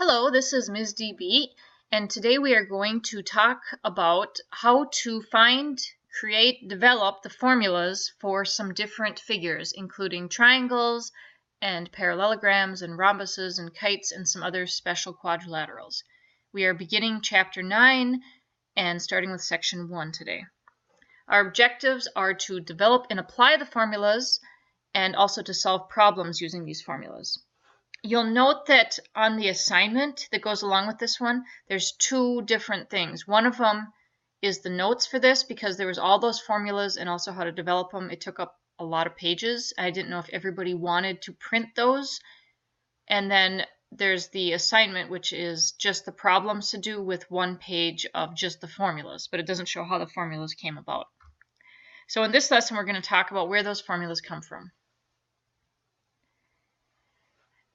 Hello, this is Ms. DB, and today we are going to talk about how to find, create, develop the formulas for some different figures, including triangles and parallelograms and rhombuses and kites and some other special quadrilaterals. We are beginning Chapter 9 and starting with Section 1 today. Our objectives are to develop and apply the formulas and also to solve problems using these formulas. You'll note that on the assignment that goes along with this one, there's two different things. One of them is the notes for this because there was all those formulas and also how to develop them. It took up a lot of pages. I didn't know if everybody wanted to print those. And then there's the assignment, which is just the problems to do with one page of just the formulas, but it doesn't show how the formulas came about. So in this lesson, we're going to talk about where those formulas come from.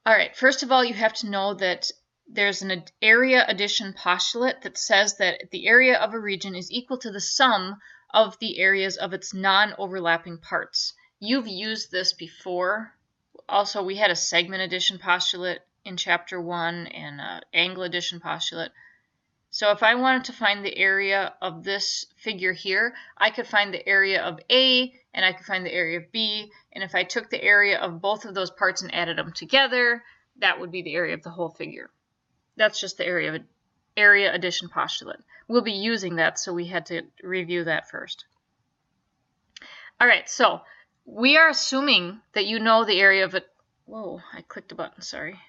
All right, first of all, you have to know that there's an area addition postulate that says that the area of a region is equal to the sum of the areas of its non-overlapping parts. You've used this before. Also, we had a segment addition postulate in Chapter 1 and an angle addition postulate. So if I wanted to find the area of this figure here, I could find the area of A and I could find the area of B, and if I took the area of both of those parts and added them together, that would be the area of the whole figure. That's just the area addition postulate. We'll be using that, so we had to review that first. All right, so we are assuming that you know the area of it. Whoa, I clicked a button, sorry.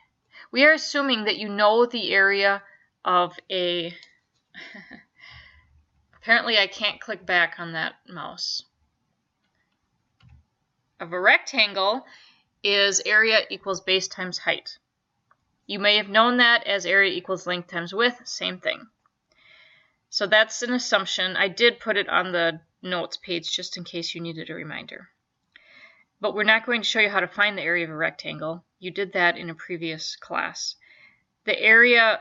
We are assuming that you know the area of a, apparently I can't click back on that mouse. Of a rectangle is area equals base times height. You may have known that as area equals length times width, same thing. So that's an assumption. I did put it on the notes page just in case you needed a reminder. But we're not going to show you how to find the area of a rectangle. You did that in a previous class. The area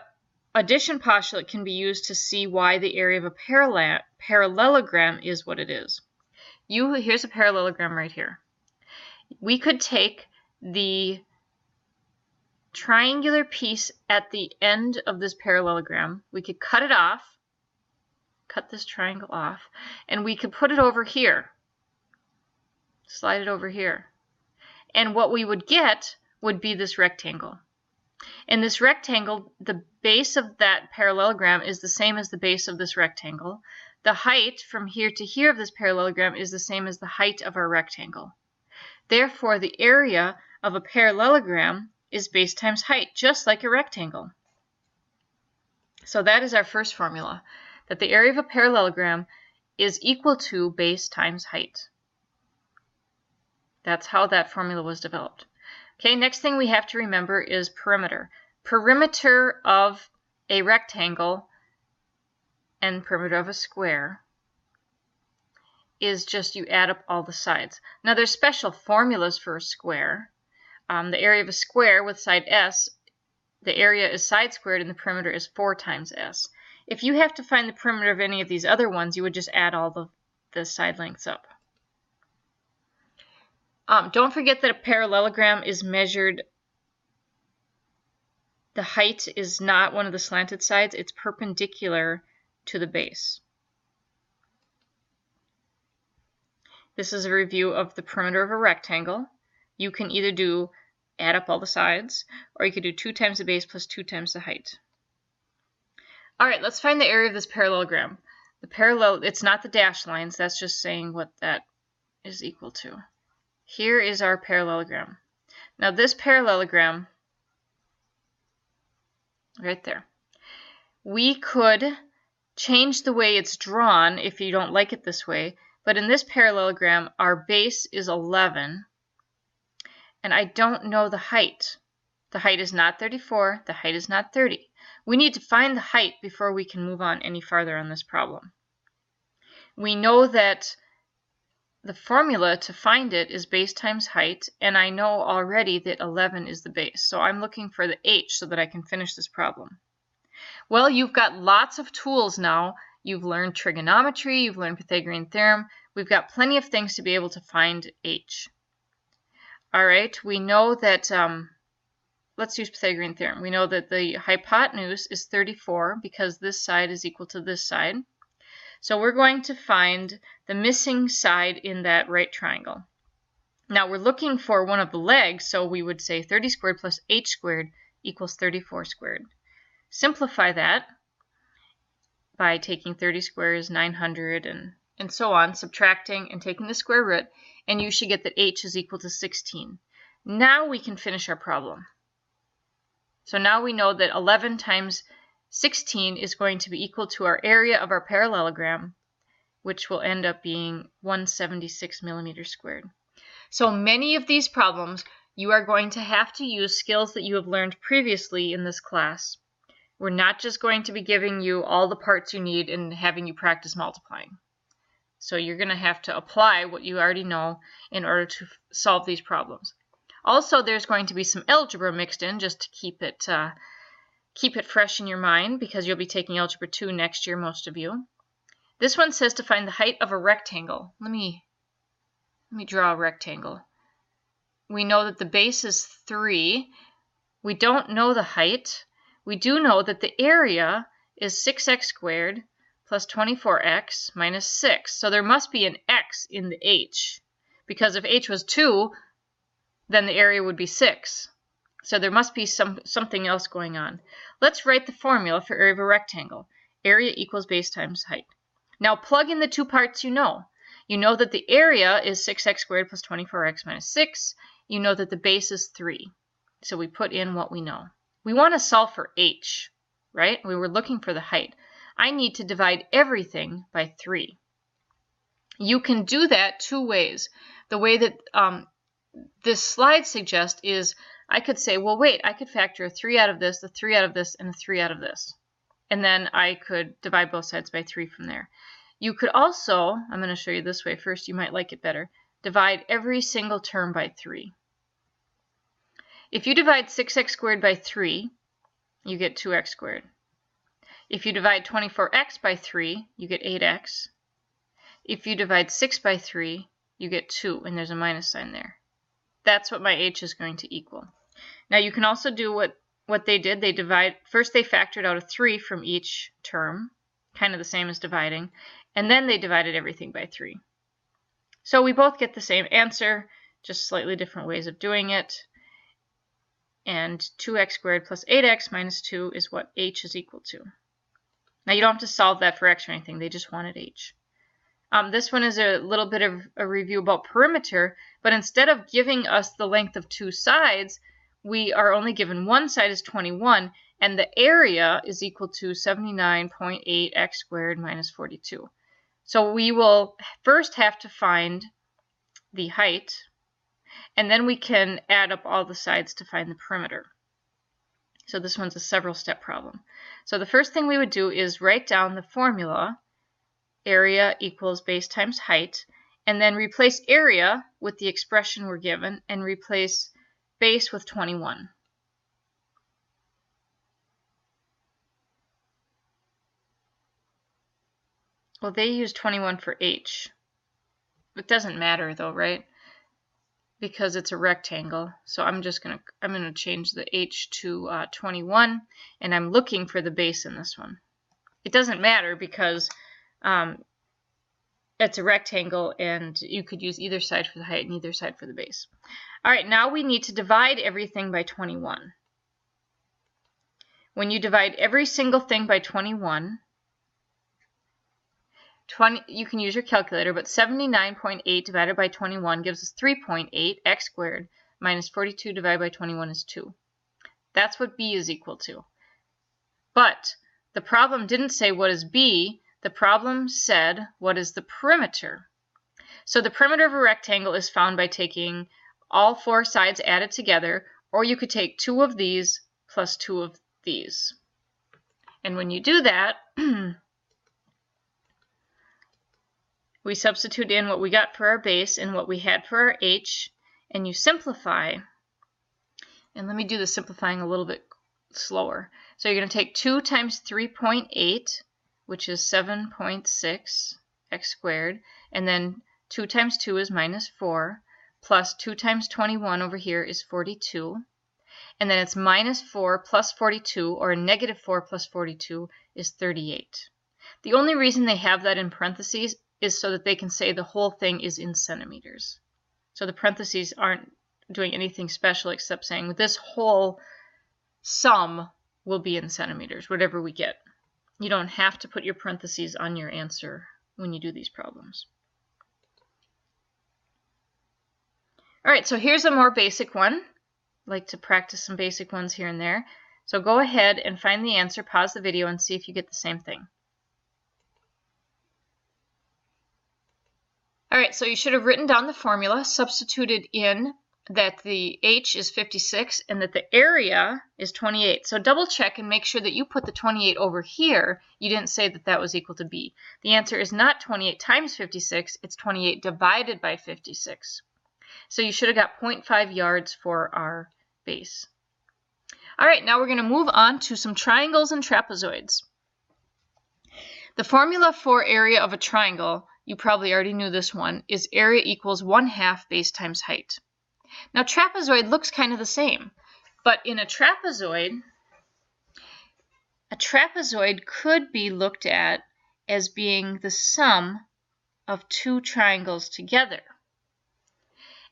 addition postulate can be used to see why the area of a parallelogram is what it is. Here's a parallelogram right here. We could take the triangular piece at the end of this parallelogram. We could cut it off, cut this triangle off, and we could put it over here. Slide it over here. And what we would get would be this rectangle. In this rectangle, the base of that parallelogram is the same as the base of this rectangle. The height from here to here of this parallelogram is the same as the height of our rectangle. Therefore, the area of a parallelogram is base times height, just like a rectangle. So that is our first formula, that the area of a parallelogram is equal to base times height. That's how that formula was developed. Okay, next thing we have to remember is perimeter. Perimeter of a rectangle and perimeter of a square is just you add up all the sides. Now there's special formulas for a square. The area of a square with side S, the area is side squared and the perimeter is 4 times S. If you have to find the perimeter of any of these other ones, you would just add all the side lengths up. Don't forget that a parallelogram is measured, the height is not one of the slanted sides, it's perpendicular to the base. This is a review of the perimeter of a rectangle. You can either add up all the sides, or you could do 2 times the base plus 2 times the height. All right, let's find the area of this parallelogram. It's not the dashed lines, that's just saying what that is equal to. Here is our parallelogram. Now this parallelogram, right there, we could change the way it's drawn if you don't like it this way, but in this parallelogram, our base is 11, and I don't know the height. The height is not 34, the height is not 30. We need to find the height before we can move on any farther on this problem. We know that the formula to find it is base times height, and I know already that 11 is the base. So I'm looking for the h so that I can finish this problem. Well, you've got lots of tools now. You've learned trigonometry, you've learned Pythagorean theorem. We've got plenty of things to be able to find h. All right, we know that let's use Pythagorean theorem. We know that the hypotenuse is 34 because this side is equal to this side. So we're going to find the missing side in that right triangle. Now we're looking for one of the legs, so we would say 30 squared plus h squared equals 34 squared. Simplify that by taking 30 squared is 900 and so on, subtracting and taking the square root, and you should get that h is equal to 16. Now we can finish our problem. So now we know that 11 times 16 is going to be equal to our area of our parallelogram, which will end up being 176 millimeters squared. So many of these problems you are going to have to use skills that you have learned previously in this class. We're not just going to be giving you all the parts you need and having you practice multiplying. So you're going to have to apply what you already know in order to solve these problems. Also, there's going to be some algebra mixed in just to keep it fresh in your mind, because you'll be taking Algebra 2 next year, most of you. This one says to find the height of a rectangle. Let me draw a rectangle. We know that the base is 3. We don't know the height. We do know that the area is 6x squared plus 24x minus 6. So there must be an x in the h, because if h was 2, then the area would be 6. So there must be something else going on. Let's write the formula for area of a rectangle. Area equals base times height. Now plug in the two parts you know. You know that the area is 6x squared plus 24x minus 6. You know that the base is 3. So we put in what we know. We want to solve for h, right? We were looking for the height. I need to divide everything by 3. You can do that two ways. The way that this slide suggests is I could say, well, wait, I could factor a 3 out of this, a 3 out of this, and a 3 out of this. And then I could divide both sides by 3 from there. You could also, I'm going to show you this way first, you might like it better, divide every single term by 3. If you divide 6x squared by 3, you get 2x squared. If you divide 24x by 3, you get 8x. If you divide 6 by 3, you get 2, and there's a minus sign there. That's what my h is going to equal. Now you can also do what they did. First they factored out a 3 from each term, kind of the same as dividing, and then they divided everything by 3. So we both get the same answer, just slightly different ways of doing it. And 2x squared plus 8x minus 2 is what h is equal to. Now you don't have to solve that for x or anything, they just wanted h. This one is a little bit of a review about perimeter, but instead of giving us the length of two sides, we are only given one side is 21, and the area is equal to 79.8x squared minus 42. So we will first have to find the height, and then we can add up all the sides to find the perimeter. So this one's a several-step problem. So the first thing we would do is write down the formula, area equals base times height, and then replace area with the expression we're given, and replace base with 21. Well, they use 21 for h. It doesn't matter though, right? Because it's a rectangle. So I'm gonna change the h to 21, and I'm looking for the base in this one. It doesn't matter because it's a rectangle, and you could use either side for the height and either side for the base. All right, now we need to divide everything by 21. When you divide every single thing by 21, you can use your calculator, but 79.8 divided by 21 gives us 3.8. X squared minus 42 divided by 21 is 2. That's what b is equal to. But the problem didn't say what is b. The problem said what is the perimeter. So the perimeter of a rectangle is found by taking all four sides added together, or you could take 2 of these plus 2 of these. And when you do that, we substitute in what we got for our base and what we had for our h, and you simplify. And let me do the simplifying a little bit slower. So you're going to take 2 times 3.8, which is 7.6 x squared, and then 2 times 2 is minus 4, plus 2 times 21 over here is 42. and then it's minus 4 plus 42, or negative 4 plus 42 is 38. The only reason they have that in parentheses is so that they can say the whole thing is in centimeters. So the parentheses aren't doing anything special except saying this whole sum will be in centimeters, whatever we get. You don't have to put your parentheses on your answer when you do these problems. All right, so here's a more basic one. I like to practice some basic ones here and there. So go ahead and find the answer, pause the video, and see if you get the same thing. All right, so you should have written down the formula, substituted in that the h is 56 and that the area is 28. So double check and make sure that you put the 28 over here. You didn't say that that was equal to b. The answer is not 28 times 56, it's 28 divided by 56. So you should have got 0.5 yards for our base. All right, now we're going to move on to some triangles and trapezoids. The formula for area of a triangle, you probably already knew this one, is area equals 1/2 base times height. Now trapezoid looks kind of the same, but in a trapezoid could be looked at as being the sum of two triangles together.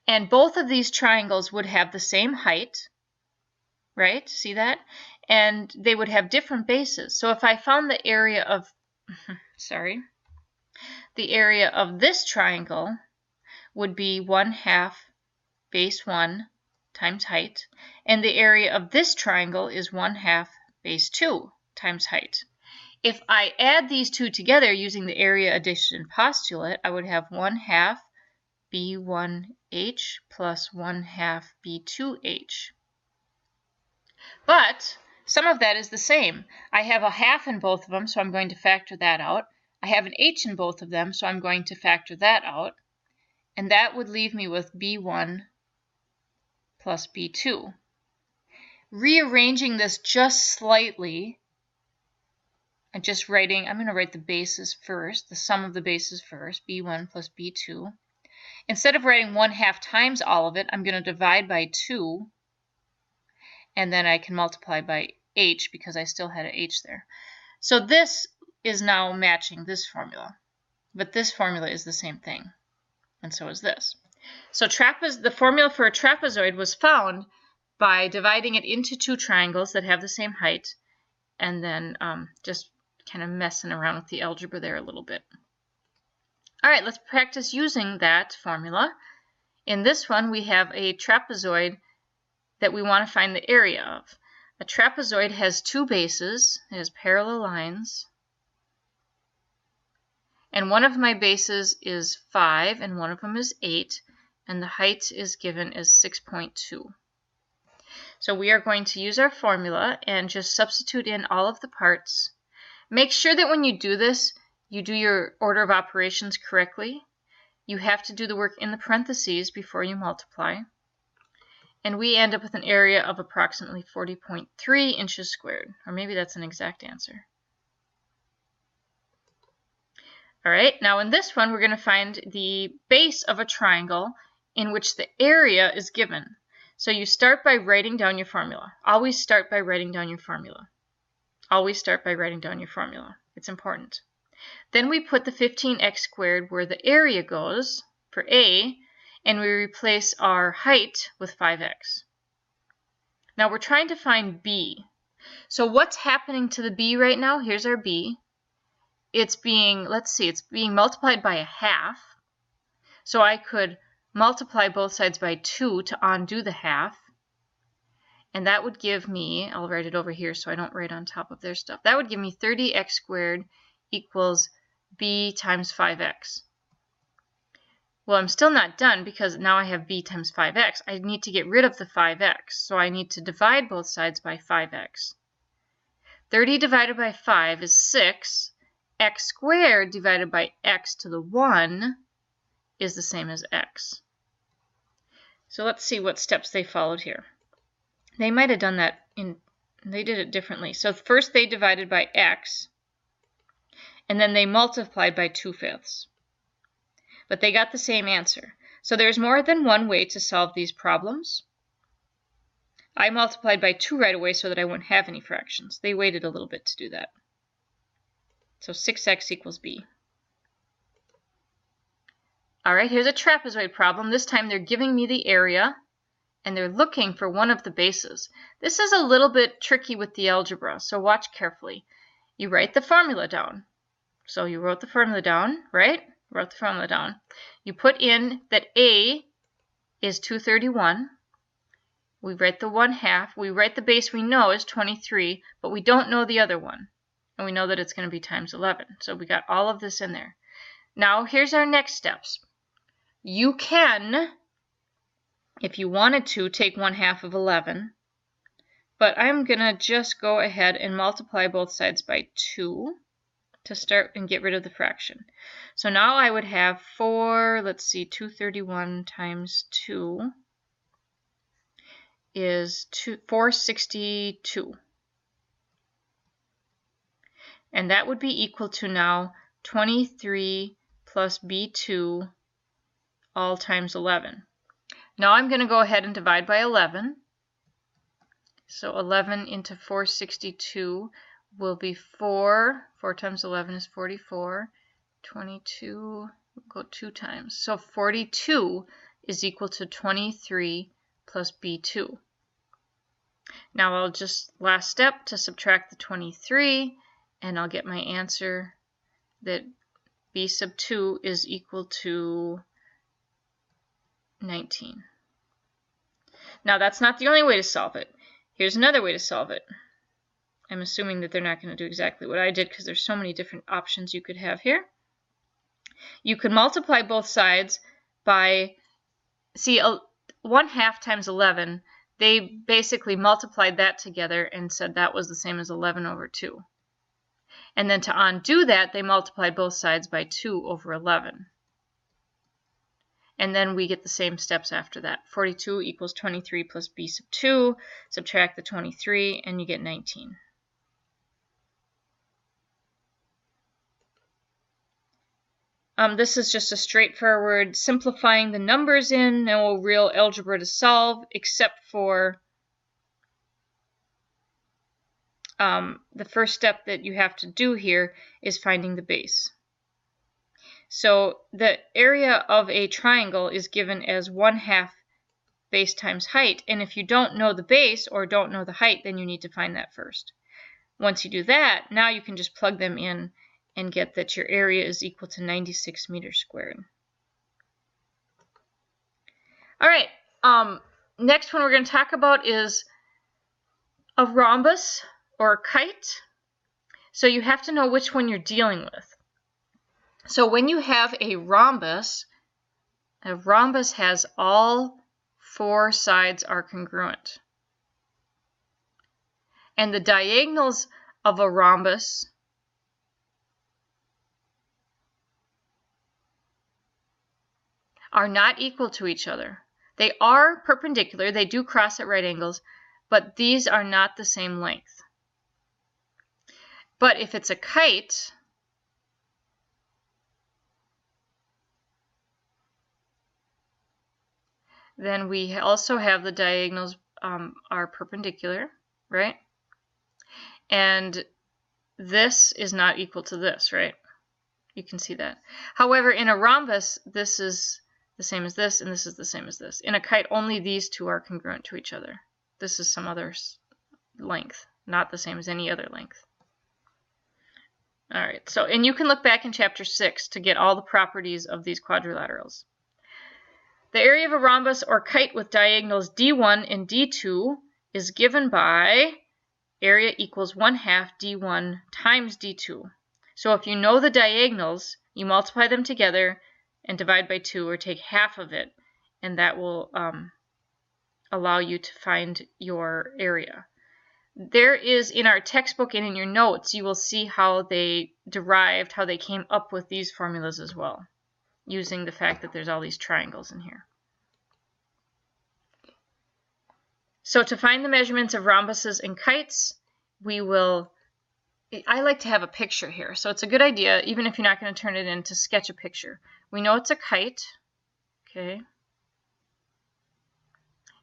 And both of these triangles would have the same height, right? See that? And they would have different bases. So if I found the area of, the area of this triangle would be 1/2 base 1 times height, and the area of this triangle is 1/2 base 2 times height. If I add these two together using the area addition postulate, I would have 1/2 B1H plus 1/2 B2H. But some of that is the same. I have a half in both of them, so I'm going to factor that out. I have an H in both of them, so I'm going to factor that out. And that would leave me with B1 plus B2. Rearranging this just slightly, and just writing, I'm going to write the bases first, the sum of the bases first, B1 plus B2. Instead of writing 1/2 times all of it, I'm going to divide by 2, and then I can multiply by H because I still had an H there. So this is now matching this formula, but this formula is the same thing, and so is this. So the formula for a trapezoid was found by dividing it into two triangles that have the same height, and then just kind of messing around with the algebra there a little bit. All right, let's practice using that formula. In this one, we have a trapezoid that we want to find the area of. A trapezoid has two bases. It has parallel lines. And one of my bases is 5, and one of them is 8, and the height is given as 6.2. So we are going to use our formula and just substitute in all of the parts. Make sure that when you do this, you do your order of operations correctly. You have to do the work in the parentheses before you multiply. And we end up with an area of approximately 40.3 inches squared. Or maybe that's an exact answer. All right, now in this one, we're going to find the base of a triangle in which the area is given. So you start by writing down your formula. Always start by writing down your formula. Always start by writing down your formula. It's important. Then we put the 15x squared where the area goes for A, and we replace our height with 5x. Now we're trying to find B. So what's happening to the B right now? Here's our B. It's being, it's being multiplied by 1/2. So I could multiply both sides by 2 to undo the 1/2. And that would give me, I'll write it over here so I don't write on top of their stuff. That would give me 30x squared equals B times 5x. Well, I'm still not done because now I have B times 5x. I need to get rid of the 5x, so I need to divide both sides by 5x. 30 divided by 5 is 6. X squared divided by x to the 1 is the same as x. So let's see what steps they followed here. They might have done that they did it differently. So first they divided by x, and then they multiplied by 2/5. But they got the same answer. So there's more than one way to solve these problems. I multiplied by 2 right away so that I wouldn't have any fractions. They waited a little bit to do that. So 6x equals b. All right, here's a trapezoid problem. This time they're giving me the area, and they're looking for one of the bases. This is a little bit tricky with the algebra, so watch carefully. You write the formula down. So you wrote the formula down, right? Wrote the formula down. You put in that a is 231. We write the 1/2. We write the base we know is 23, but we don't know the other one. And we know that it's going to be times 11. So we got all of this in there. Now here's our next steps. You can, if you wanted to, take 1/2 of 11. But I'm going to just go ahead and multiply both sides by 2 to start and get rid of the fraction. So now I would have 231 times 2 is 462. And that would be equal to now 23 plus b2 all times 11. Now I'm going to go ahead and divide by 11. So 11 into 462 will be 4. 4 times 11 is 44. 22, we'll go 2 times. So 42 is equal to 23 plus b2. Now I'll just, last step, to subtract the 23, and I'll get my answer that b sub 2 is equal to 19. Now that's not the only way to solve it. Here's another way to solve it. I'm assuming that they're not going to do exactly what I did because there's so many different options you could have here. You could multiply both sides by, see, 1/2 times 11, they basically multiplied that together and said that was the same as 11 over 2. And then to undo that, they multiplied both sides by 2 over 11. And then we get the same steps after that. 42 equals 23 plus b sub 2, subtract the 23, and you get 19. This is just a straightforward simplifying the numbers in, no real algebra to solve, except for the first step that you have to do here is finding the base. So the area of a triangle is given as 1/2 base times height, and if you don't know the base or don't know the height, then you need to find that first. Once you do that, now you can just plug them in and get that your area is equal to 96 meters squared. All right, next one we're going to talk about is a rhombus or a kite. So you have to know which one you're dealing with. So when you have a rhombus has all 4 sides are congruent. And the diagonals of a rhombus are not equal to each other. They are perpendicular, they do cross at right angles, but these are not the same length. But if it's a kite, then we also have the diagonals are perpendicular, right? And this is not equal to this, right? You can see that. However, in a rhombus, this is the same as this, and this is the same as this. In a kite, only these two are congruent to each other. This is some other length, not the same as any other length. All right, so, and you can look back in chapter 6 to get all the properties of these quadrilaterals. The area of a rhombus or kite with diagonals D1 and D2 is given by area equals 1/2 D1 times D2. So if you know the diagonals, you multiply them together and divide by 2 or take half of it, and that will allow you to find your area. There is, in our textbook and in your notes, you will see how they derived, how they came up with these formulas as well, using the fact that there's all these triangles in here. So to find the measurements of rhombuses and kites, I like to have a picture here. So it's a good idea, even if you're not going to turn it in, to sketch a picture. We know it's a kite, okay?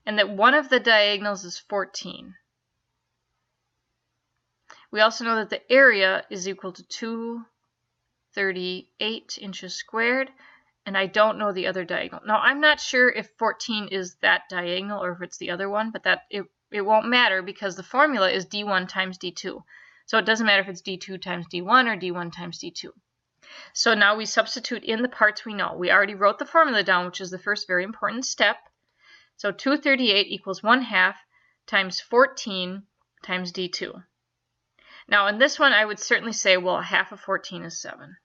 and that one of the diagonals is 14. We also know that the area is equal to 238 inches squared, and I don't know the other diagonal. Now, I'm not sure if 14 is that diagonal or if it's the other one, but it won't matter because the formula is D1 times D2. So it doesn't matter if it's D2 times D1 or D1 times D2. So now we substitute in the parts we know. We already wrote the formula down, which is the first very important step. So 238 equals 1/2 times 14 times D2. Now in this one I would certainly say, well, 1/2 of 14 is 7.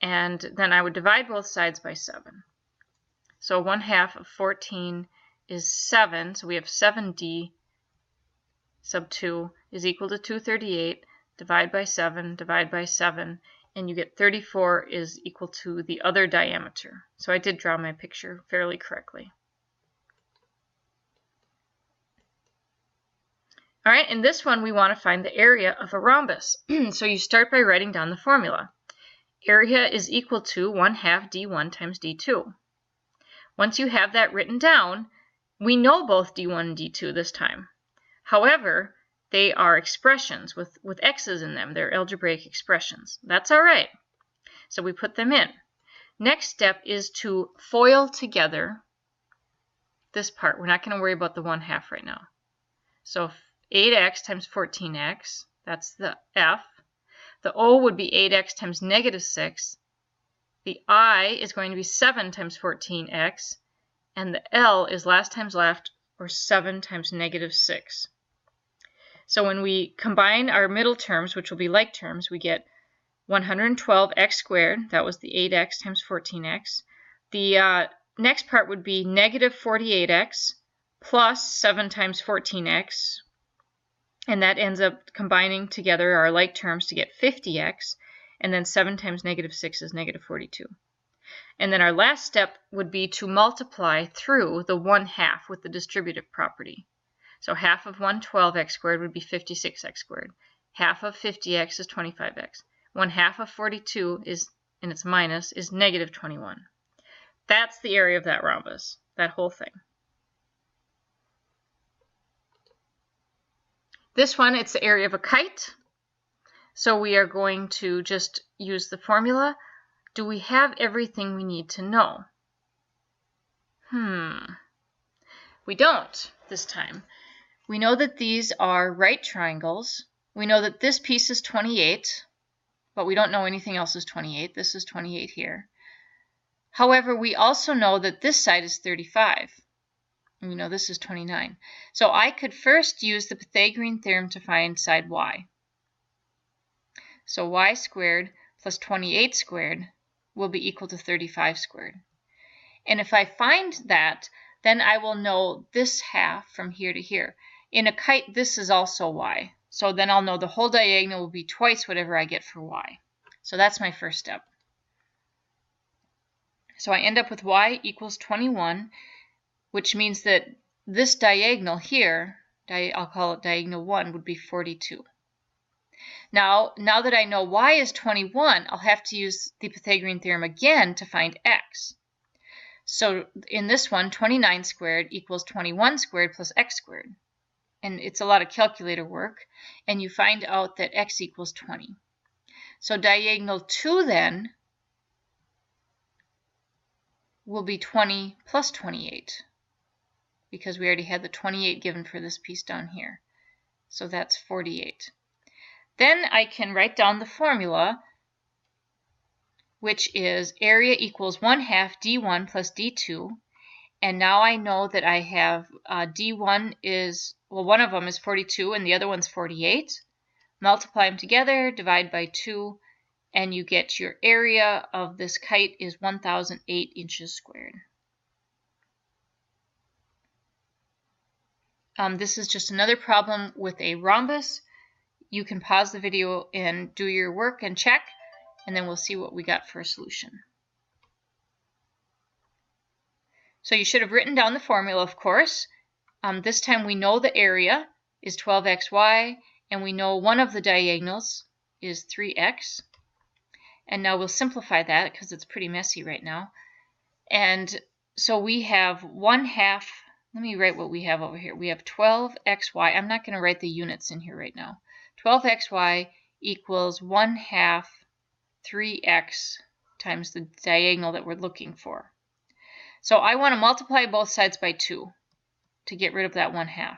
And then I would divide both sides by 7. So 1/2 of 14 is 7. So we have 7D sub 2 is equal to 238. Divide by 7, divide by 7. And you get 34 is equal to the other diameter. So I did draw my picture fairly correctly. All right, in this one we want to find the area of a rhombus. So you start by writing down the formula. Area is equal to 1/2 D1 times D2. Once you have that written down, we know both D1 and D2 this time. However, they are expressions with x's in them. They're algebraic expressions. That's all right. So we put them in. Next step is to FOIL together this part. We're not going to worry about the 1/2 right now. So 8x times 14x, that's the F. The O would be 8x times -6. The I is going to be 7 times 14x. And the L is last times left, or 7 times -6. So when we combine our middle terms, which will be like terms, we get 112x squared. That was the 8x times 14x. The next part would be -48x plus 7 times 14x. And that ends up combining together our like terms to get 50x. And then 7 times -6 is -42. And then our last step would be to multiply through the 1/2 with the distributive property. So 1/2 of 112x squared would be 56x squared. 1/2 of 50x is 25x. 1/2 of 42 is, and it's minus, is -21. That's the area of that rhombus, that whole thing. This one, it's the area of a kite. So we are going to just use the formula. Do we have everything we need to know? We don't this time. We know that these are right triangles. We know that this piece is 28, but we don't know anything else is 28. This is 28 here. However, we also know that this side is 35. And we know this is 29. So I could first use the Pythagorean theorem to find side y. So y squared plus 28 squared will be equal to 35 squared. And if I find that, then I will know this half from here to here. In a kite, this is also y. So then I'll know the whole diagonal will be twice whatever I get for y. So that's my first step. So I end up with y equals 21, which means that this diagonal here, I'll call it diagonal 1, would be 42. Now that I know y is 21, I'll have to use the Pythagorean theorem again to find x. So in this one, 29 squared equals 21 squared plus x squared. And it's a lot of calculator work, and you find out that x equals 20. So diagonal 2 then will be 20 plus 28, because we already had the 28 given for this piece down here. So that's 48. Then I can write down the formula, which is area equals 1/2 D1 plus D2. And now I know that I have D1 is, well, one of them is 42 and the other one's 48. Multiply them together, divide by 2, and you get your area of this kite is 1,008 inches squared. This is just another problem with a rhombus. You can pause the video and do your work and check, and then we'll see what we got for a solution. So you should have written down the formula, of course. This time we know the area is 12xy, and we know one of the diagonals is 3x. And now we'll simplify that because it's pretty messy right now. And so we have 1/2 let me write what we have over here. We have 12xy. I'm not going to write the units in here right now. 12xy equals 1/2 3x times the diagonal that we're looking for. So I want to multiply both sides by 2 to get rid of that 1/2.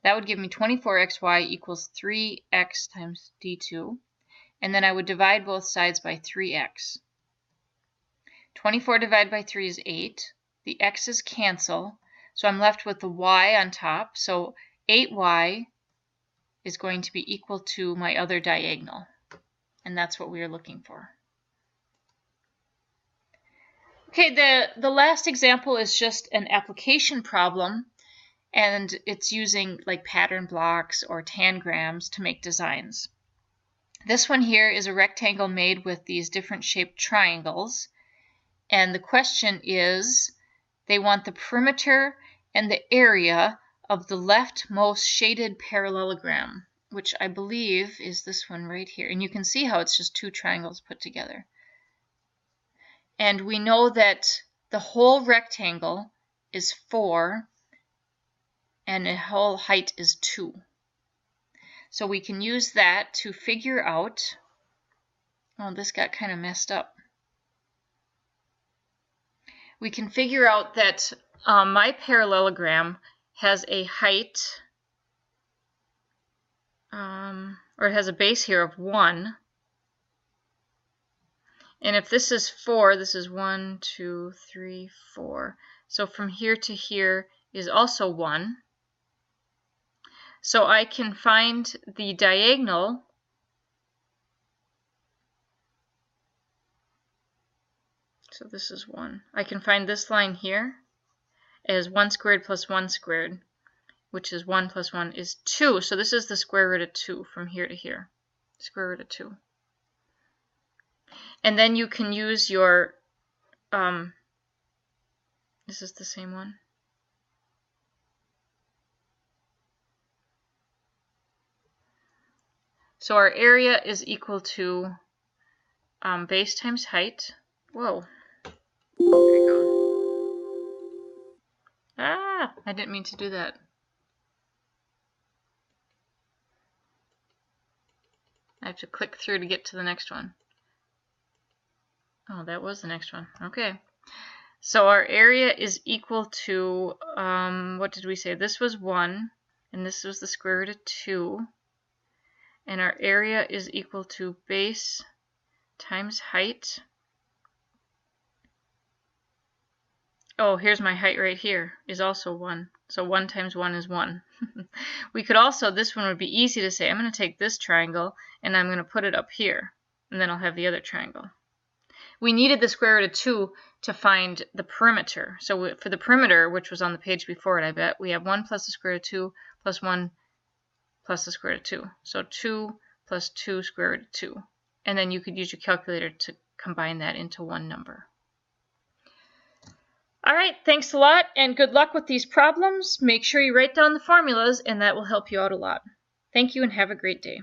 That would give me 24xy equals 3x times d2. And then I would divide both sides by 3x. 24 divided by 3 is 8. The x's cancel. So I'm left with the y on top. So 8y is going to be equal to my other diagonal. And that's what we are looking for. Okay, the last example is just an application problem. And it's using like pattern blocks or tangrams to make designs. This one here is a rectangle made with these different shaped triangles. And the question is, they want the perimeter and the area of the leftmost shaded parallelogram, which I believe is this one right here. And you can see how it's just two triangles put together. And we know that the whole rectangle is 4 and the whole height is 2. So we can use that to figure out, oh, this got kind of messed up. We can figure out that my parallelogram has a height, or it has a base here of 1. And if this is 4, this is 1, 2, 3, 4. So from here to here is also 1. So I can find the diagonal so this is 1. I can find this line here as 1 squared plus 1 squared, which is 1 plus 1 is 2. So this is the square root of 2 from here to here. Square root of 2. And then you can use your, this is the same one. So our area is equal to base times height. Whoa. There we go. Ah, I didn't mean to do that. I have to click through to get to the next one. Oh, that was the next one. Okay. So our area is equal to, what did we say? This was 1, and this was the square root of 2. And our area is equal to base times height. Oh, here's my height right here, is also 1. So 1 times 1 is 1. We could also, this one would be easy to say, I'm going to take this triangle and I'm going to put it up here. And then I'll have the other triangle. We needed the square root of 2 to find the perimeter. So for the perimeter, which was on the page before it, I bet, we have 1 plus the square root of 2 plus 1 plus the square root of 2. So 2 plus 2 square root of 2. And then you could use your calculator to combine that into one number. All right, thanks a lot, and good luck with these problems. Make sure you write down the formulas, and that will help you out a lot. Thank you, and have a great day.